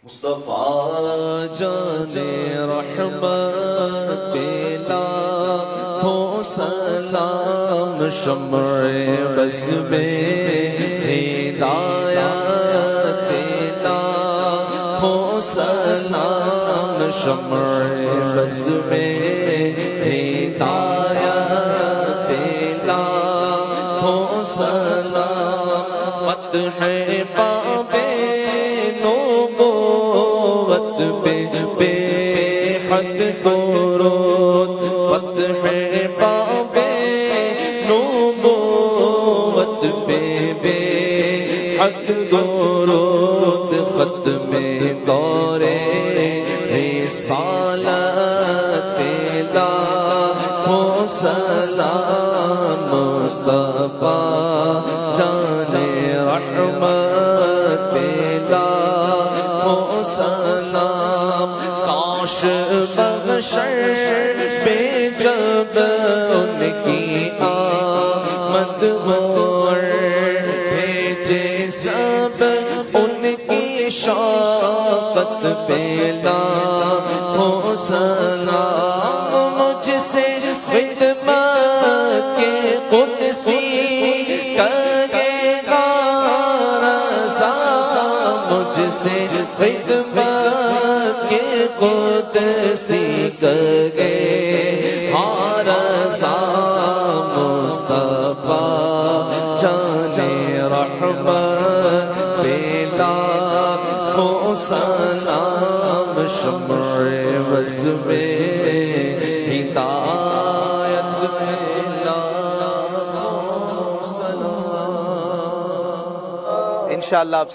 مصطفیٰ جان رحمت پلا ہو سلام شمع بز میں ہدایت پلا ہو سلام شمع بز میں ہدایت پلا ہو سلام فتح باب نبوت پہ بے حد درود فتح باب نبوت پہ بے حد درود ختم دور رسالت لاہو سلام مصطفیٰ جان رحمت لاہو سلام کاش بغشر پہ جب ان کی آمد ہو بھیجے سب ان کی شفقت پہ لاہو سلام مجھ سے خدمت کے قدسی کرے گا رضا مجھ سے خدمت کے قدسی کرے گا رضا مصطفیٰ جان رحمت پلا ہو سلام شمع بز میں ہدایت پلا ہو سلام. انشاءاللہ